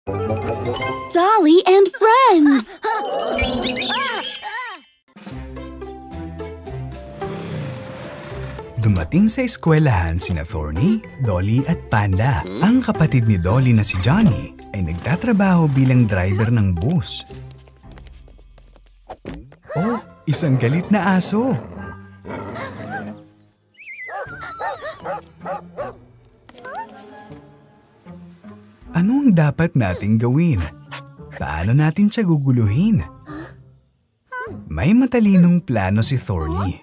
Dolly and Friends! Dumating sa eskwelahan sina Thorny, Dolly at Panda. Ang kapatid ni Dolly na si Johnny ay nagtatrabaho bilang driver ng bus. Oh, isang galit na aso! Ano ang dapat nating gawin? Paano natin siya guguluhin? May matalinong plano si Thorny.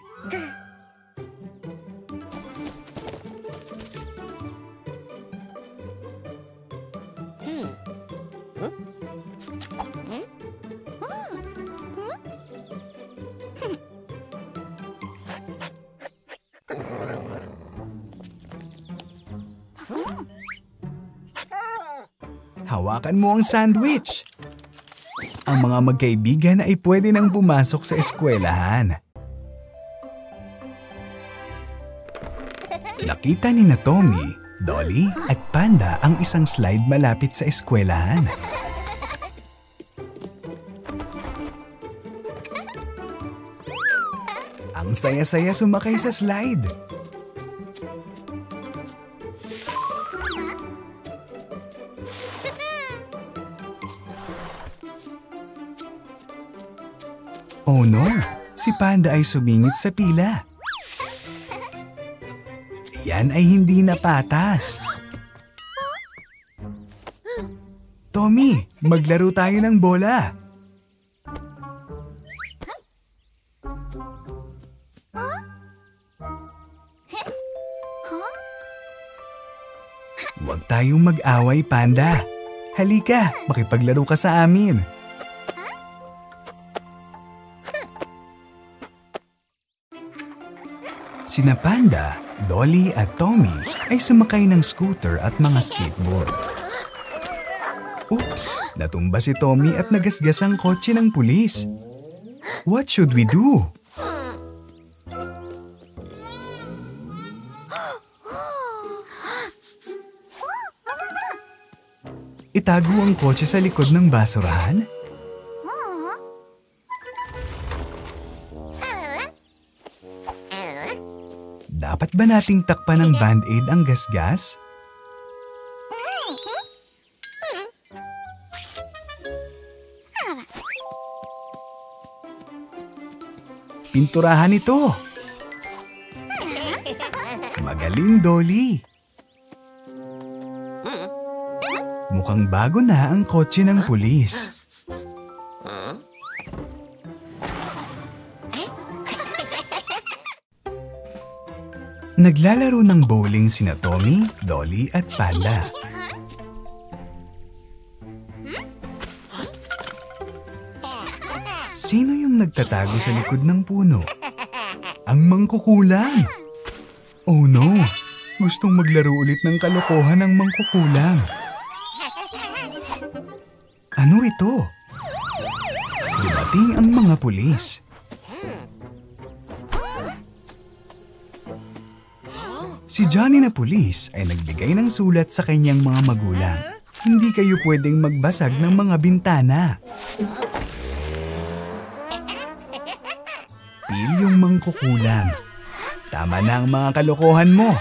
Hawakan mo ang sandwich. Ang mga magkaibigan ay pwede nang pumasok sa eskwelahan. Nakita ni na Tommy, Dolly at Panda ang isang slide malapit sa eskwelahan. Ang saya-saya sumakay sa slide. Oh no! Si Panda ay sumingit sa pila. Yan ay hindi na patas. Tommy, maglaro tayo ng bola. Huwag tayong mag-away, Panda. Halika, makipaglaro ka sa amin. Sina Panda, Dolly at Tommy ay sumakay ng scooter at mga skateboard. Oops! Natumba si Tommy at nagasgas ang kotse ng pulis. What should we do? Itago ang kotse sa likod ng basurahan? Dapat ba nating takpan ng band-aid ang gasgas? Pinturahan ito! Magaling, Dolly! Mukhang bago na ang kotse ng pulis. Naglalaro ng bowling sina Tommy, Dolly at Panda. Sino yung nagtatago sa likod ng puno? Ang mangkukulam! Oh no! Gustong maglaro ulit ng kalokohan ng mangkukulam. Ano ito? Dumating ang mga pulis. Si Johnny na pulis ay nagbigay ng sulat sa kanyang mga magulang. Hindi kayo pwedeng magbasag ng mga bintana. Pilyong mangkukulam. Tama na ang mga kalokohan mo.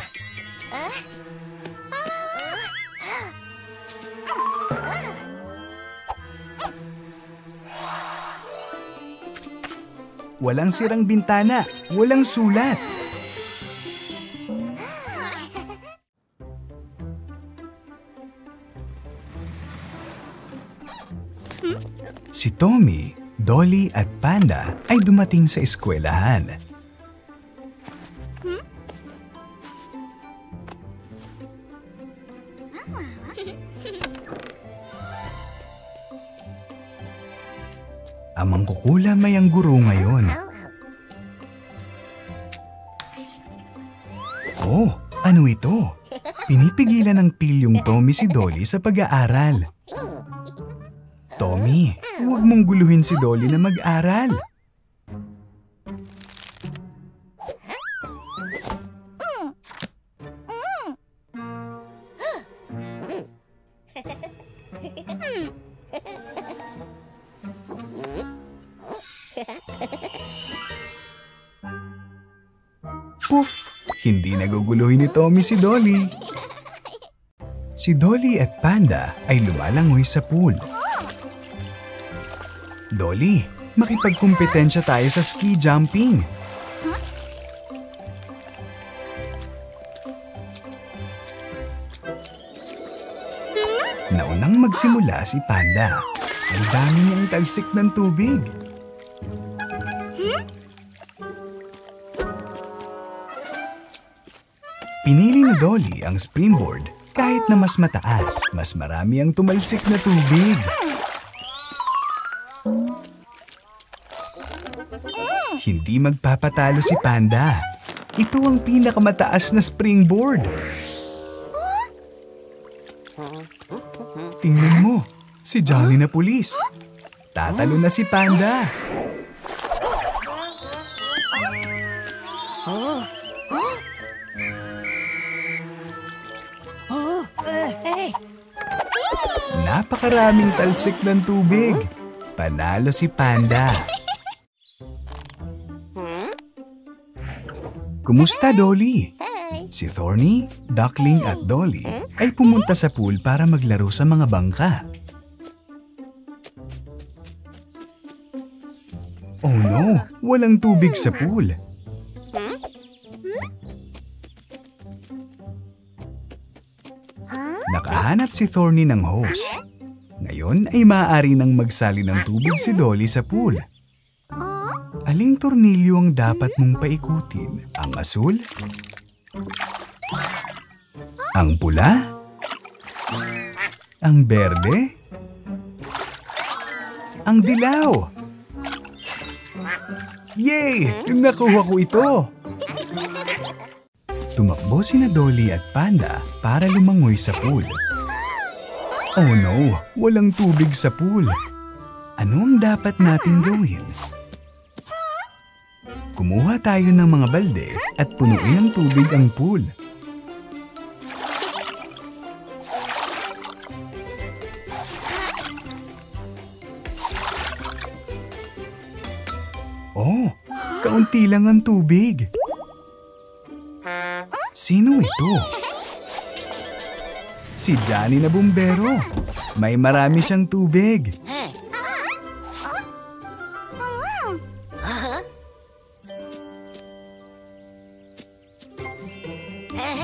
Walang sirang bintana, walang sulat. Si Tommy, Dolly at Panda ay dumating sa eskwelahan. Ang mangkukulam ay ang guro ngayon. Oh, ano ito? Pinipigilan ng pilyong Tommy si Dolly sa pag-aaral. Tommy, huwag mong guluhin si Dolly na mag-aral. Puff! Hindi naguguluhin ni Tommy si Dolly. Si Dolly at Panda ay lumalangoy sa pool. Dolly, makipagkumpetensya tayo sa ski jumping. Naunang magsimula si Panda. Ang dami niyang talsik ng tubig. Pinili ni Dolly ang springboard kahit na mas mataas, mas marami ang tumalsik na tubig. Hindi magpapatalo si Panda. Ito ang pinakamataas na springboard. Tingnan mo, si Johnny na pulis. Tatalo na si Panda. Napakaraming talsik ng tubig. Panalo si Panda. Kumusta, Dolly? Si Thorny, Duckling at Dolly ay pumunta sa pool para maglaro sa mga bangka. Oh no! Walang tubig sa pool. Nakahanap si Thorny ng hose. Ngayon ay maaari nang magsali ng tubig si Dolly sa pool. Aling tornilyo ang dapat mong paikutin? Ang asul? Ang pula? Ang berde? Ang dilaw? Yay! Nakuha ko ito! Tumakbo sina Dolly at Panda para lumangoy sa pool. Oh no! Walang tubig sa pool. Ano ang dapat nating gawin? Kumuha tayo ng mga balde at punuin ng tubig ang pool. Oh, kaunti lang ang tubig. Sino ito? Si Johnny na bumbero. May marami siyang tubig.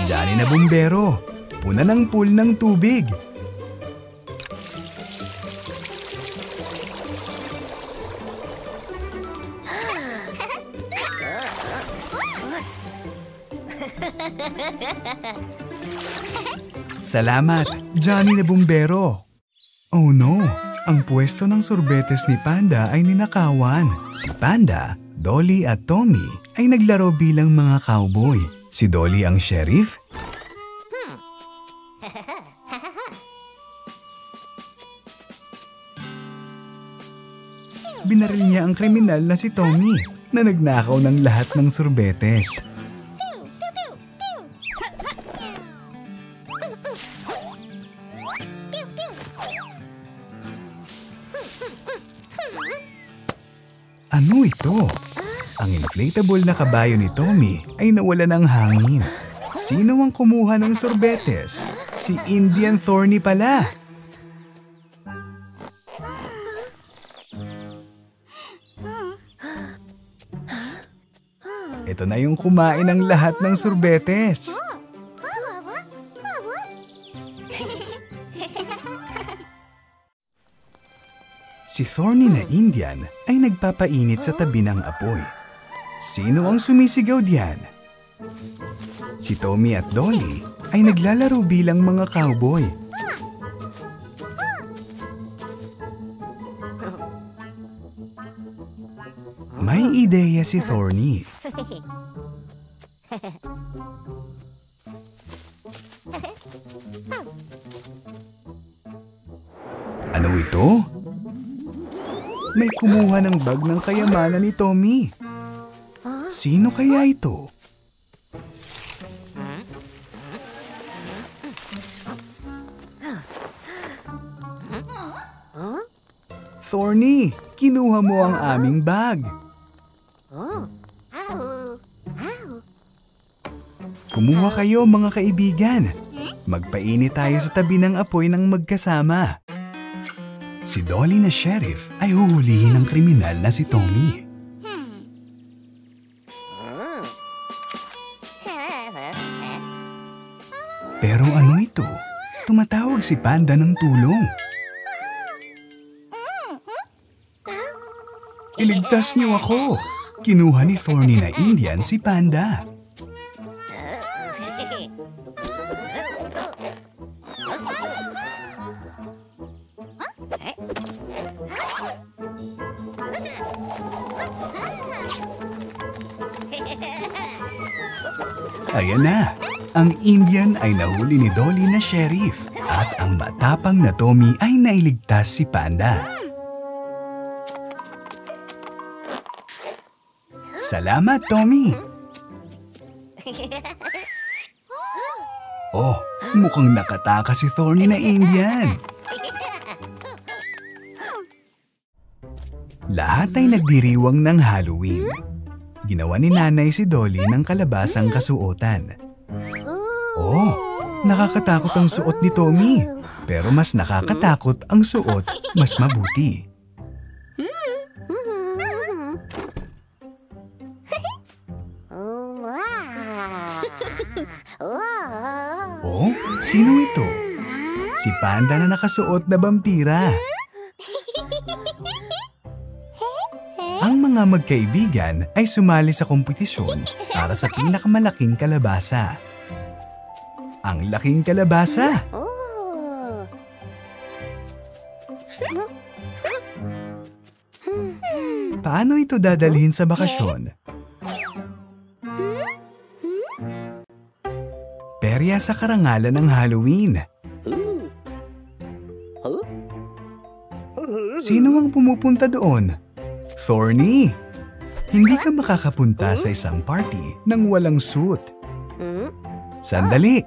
Johnny na bumbero. Puna ng pool ng tubig. Salamat, Johnny na bumbero. Oh no, ang pwesto ng sorbetes ni Panda ay ninakawan. Si Panda, Dolly at Tommy ay naglaro bilang mga cowboy. Si Dolly ang sheriff. Binaril niya ang kriminal na si Tommy na nagnakaw ng lahat ng sorbetes. Ano ito? Ang inflatable na kabayo ni Tommy ay nawala ng hangin. Sino ang kumuha ng sorbetes? Si Indian Thorny pala. Ito na yung kumain ng lahat ng sorbetes. Si Thorny na Indian ay nagpapainit sa tabi ng apoy. Sino ang sumisigaw diyan? Si Tommy at Dolly ay naglalaro bilang mga cowboy. May ideya si Thorny. Ano ito? May kumuha ng bag ng kayamanan ni Tommy. Sino kaya ito? Thorny, kinuha mo ang aming bag. Kumuha kayo mga kaibigan. Magpainit tayo sa tabi ng apoy ng magkasama. Si Dolly na sheriff ay huhulihin ng kriminal na si Tommy. Pero ano ito? Tumatawag si Panda ng tulong. Iligtas niyo ako! Kinuha ni Thorny na Indian si Panda. Ayan na! Ang Indian ay nahuli ni Dolly na sheriff at ang matapang na Tommy ay nailigtas si Panda. Salamat, Tommy! Oh, mukhang nakatakas si Thorny na Indian. Lahat ay nagdiriwang ng Halloween. Ginawa ni nanay si Dolly ng kalabasang kasuotan. Oh, nakakatakot ang suot ni Tommy. Pero mas nakakatakot ang suot mas mabuti. Oh, sino ito? Si Panda na nakasuot na vampira. Ang mga magkaibigan ay sumali sa kompetisyon para sa pinakamalaking kalabasa. Ang laking kalabasa! Paano ito dadalhin sa bakasyon? Perya sa karangalan ng Halloween. Sino ang pumupunta doon? Thorny! Hindi ka makakapunta sa isang party nang walang suit. Sandali!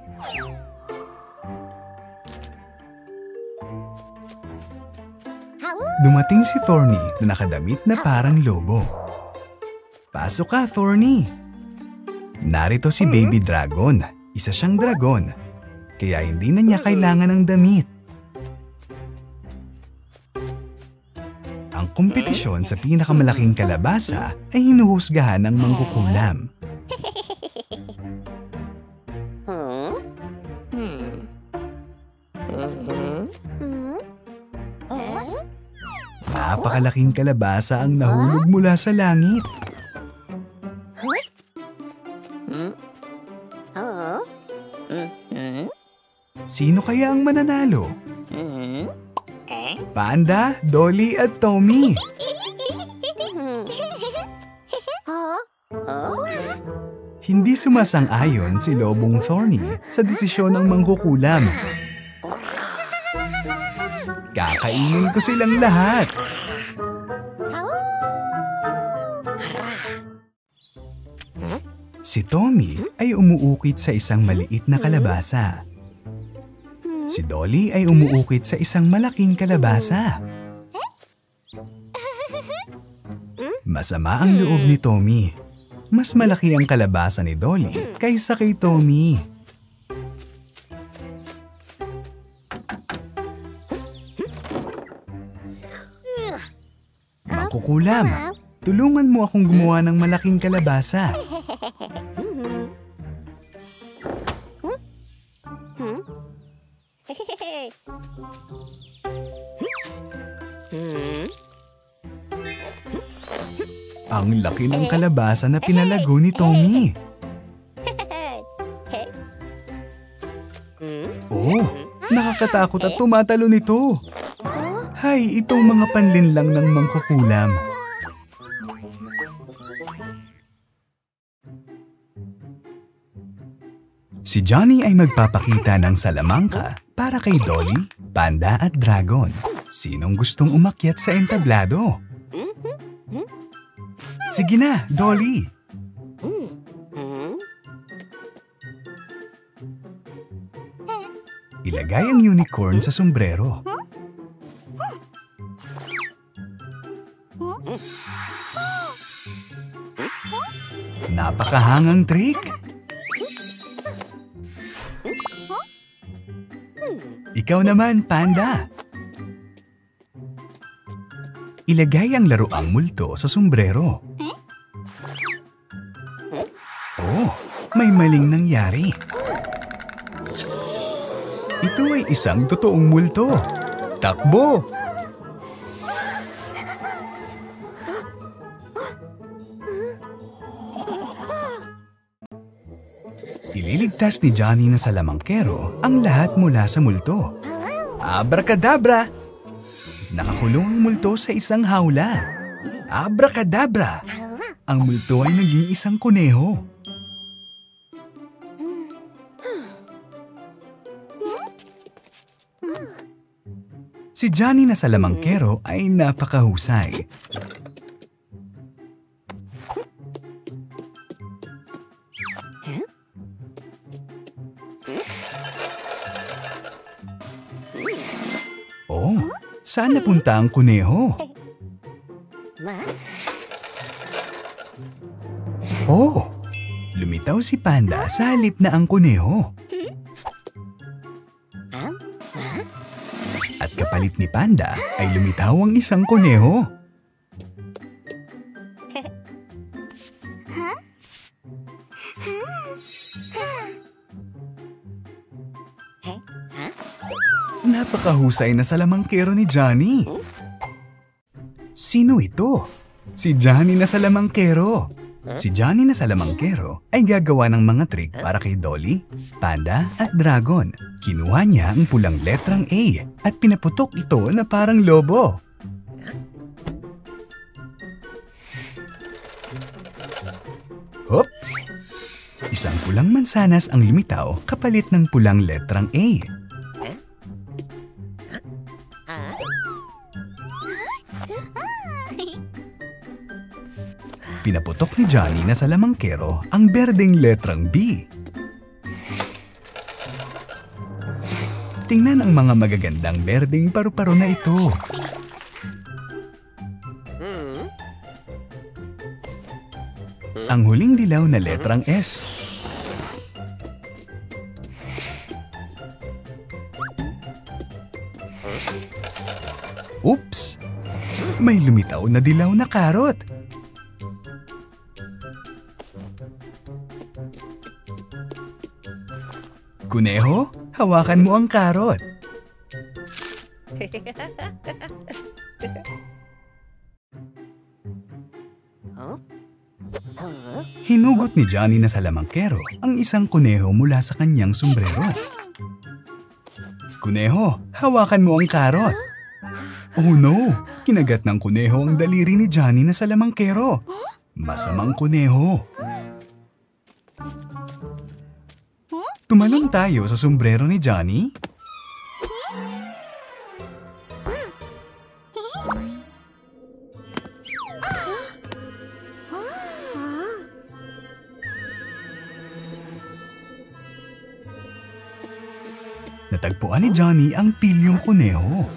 Dumating si Thorny na nakadamit na parang lobo. Pasok ka, Thorny! Narito si Baby Dragon. Isa siyang dragon. Kaya hindi na niya kailangan ng damit. Ang kompetisyon sa pinakamalaking kalabasa ay hinuhusgahan ng mangkukulam. Napakalaking kalabasa ang nahulog mula sa langit. Sino kaya ang mananalo? Panda, Dolly at Tommy. Hindi sumasang-ayon si Lobong Thorny sa desisyon ng mangkukulam. Kakainin ko silang lahat. Si Tommy ay umuukit sa isang maliit na kalabasa. Si Dolly ay umuukit sa isang malaking kalabasa. Masama ang loob ni Tommy. Mas malaki ang kalabasa ni Dolly kaysa kay Tommy. Mangkukulam, tulungan mo akong gumawa ng malaking kalabasa. Ang laki ng kalabasa na pinalago ni Tommy. Oh, nakakatakot at tumatalo nito. Hay, itong mga panlinlang ng mangkukulam. Si Johnny ay magpapakita ng salamangka para kay Dolly, Panda at Dragon. Sinong gustong umakyat sa entablado? Sige na, Dolly! Ilagay ang unicorn sa sombrero. Napakahangang trick! Ikaw naman, Panda! Ilagay ang laruang multo sa sombrero. Oh, may maling nangyari. Ito ay isang totoong multo. Takbo! Ililigtas ni Johnny na salamangkero ang lahat mula sa multo. Abracadabra! Nakakulong ang multo sa isang hawla. Abracadabra! Ang multo ay naging isang kuneho. Si Johnny na salamangkero ay napakahusay. Oh, saan napunta ang kuneho? Oh, lumitaw si Panda sa halip na ang kuneho. At kapalit ni Panda ay lumitaw ang isang kuneho. Napakahusay na salamangkero ni Johnny. Sino ito? Si Johnny na salamangkero. Si Johnny na salamangkero ay gagawa ng mga trick para kay Dolly, Panda at Dragon. Kinuha niya ang pulang letrang A at pinaputok ito na parang lobo. Hop! Isang pulang mansanas ang lumitaw kapalit ng pulang letrang A. Pinaputok ni Johnny na salamangkero ang berdeng letrang B. Tingnan ang mga magagandang berdeng paru-paro na ito. Ang huling dilaw na letrang S. Oops! May lumitaw na dilaw na karot. Kuneho, hawakan mo ang karot. Hinugot ni Johnny na salamangkero ang isang kuneho mula sa kanyang sombrero. Kuneho, hawakan mo ang karot. Oh no! Kinagat ng kuneho ang daliri ni Johnny na salamangkero. Masamang kuneho. Tumalon tayo sa sombrero ni Johnny. Natagpuan ni Johnny ang pilyong kuneho.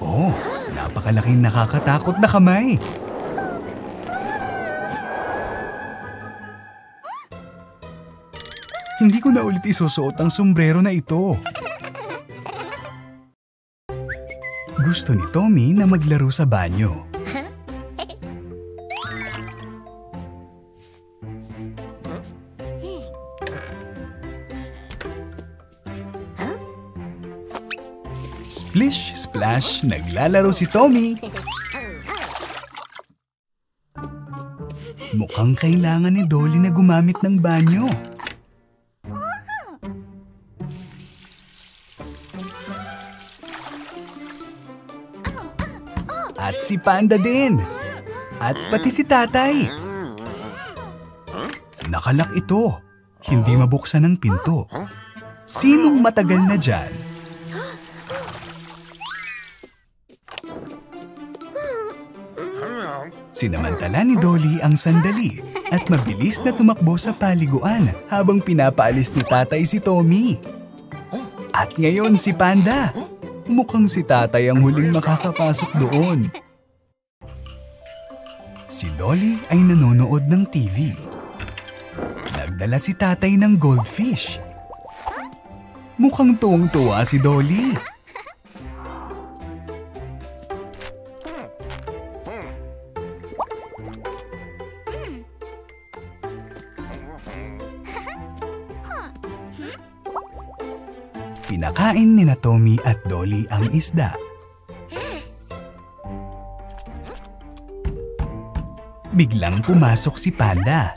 Oh, napakalaking nakakatakot na kamay. Hindi ko na ulit isusuot ang sombrero na ito. Gusto ni Tommy na maglaro sa banyo. Splish, splash, naglalaro si Tommy. Mukhang kailangan ni Dolly na gumamit ng banyo. At si Panda din. At pati si Tatay. Nakalak ito. Hindi mabuksan ang pinto. Sinong matagal na dyan? Sinamantala ni Dolly ang sandali at mabilis na tumakbo sa paliguan habang pinapaalis ni Tatay si Tommy. At ngayon si Panda. Mukhang si Tatay ang huling makakapasok doon. Si Dolly ay nanonood ng TV. Nagdala si Tatay ng goldfish. Mukhang tuwang-tuwa si Dolly. Pinakain ni Tommy at Dolly ang isda. Biglang pumasok si Panda.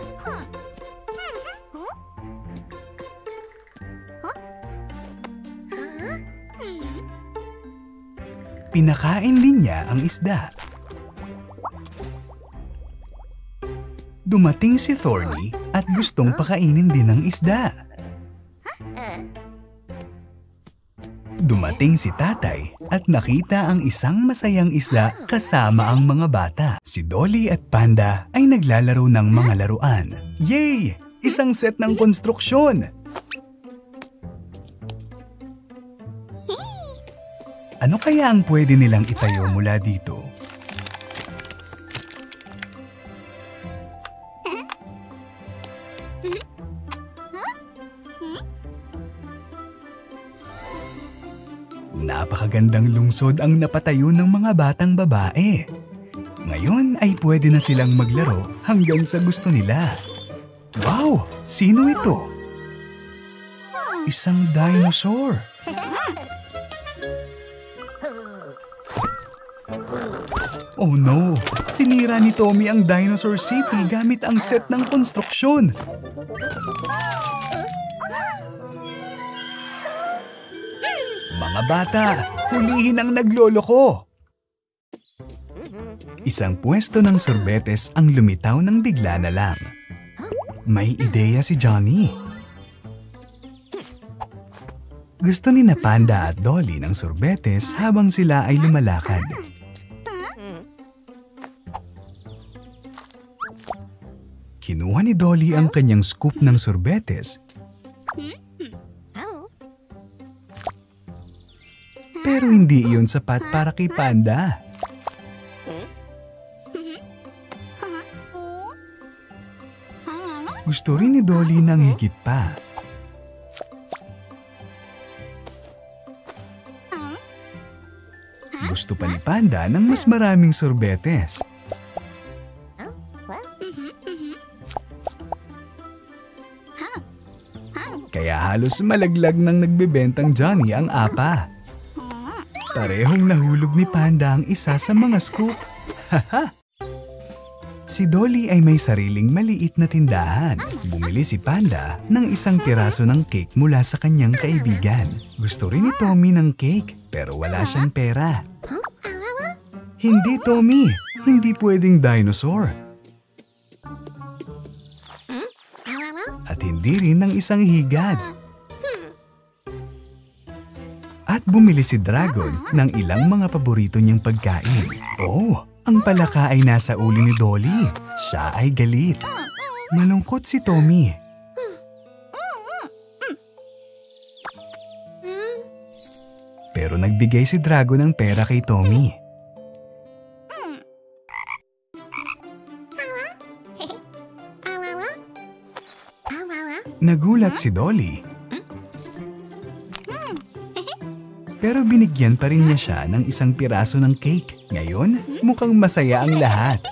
Pinakain din niya ang isda. Dumating si Thorny at gustong pakainin din ang isda. Dumating si Tatay at nakita ang isang masayang isda kasama ang mga bata. Si Dolly at Panda ay naglalaro ng mga laruan. Yay! Isang set ng konstruksyon! Ano kaya ang pwede nilang itayo mula dito? Napakagandang lungsod ang napatayo ng mga batang babae. Ngayon ay pwede na silang maglaro hanggang sa gusto nila. Wow! Sino ito? Isang dinosaur. Oh no! Sinira ni Tommy ang Dinosaur City gamit ang set ng konstruksyon. Mga bata, hulihin ang nagloloko! Isang pwesto ng sorbetes ang lumitaw ng bigla na lang. May ideya si Johnny. Gusto ni na Panda at Dolly ng sorbetes habang sila ay lumalakad. Kinuha ni Dolly ang kanyang scoop ng sorbetes. Pero hindi iyon sapat para kay Panda. Gusto rin ni Dolly ng higit pa. Gusto pa ni Panda ng mas maraming sorbetes. Kaya halos malaglag ng nagbebentang Johnny ang apa. Parehong nahulog ni Panda ang isa sa mga scoop. Haha! Si Dolly ay may sariling maliit na tindahan. Bumili si Panda ng isang piraso ng cake mula sa kanyang kaibigan. Gusto rin ni Tommy ng cake pero wala siyang pera. Hindi, Tommy! Hindi pwedeng dinosaur. At hindi rin ng isang higad. At bumili si Dragon ng ilang mga paborito niyang pagkain. Oh, ang palaka ay nasa ulo ni Dolly. Siya ay galit. Malungkot si Tommy. Pero nagbigay si Dragon ng pera kay Tommy. Nagulat si Dolly. Pero binigyan pa rin niya siya ng isang piraso ng cake. Ngayon, mukhang masaya ang lahat.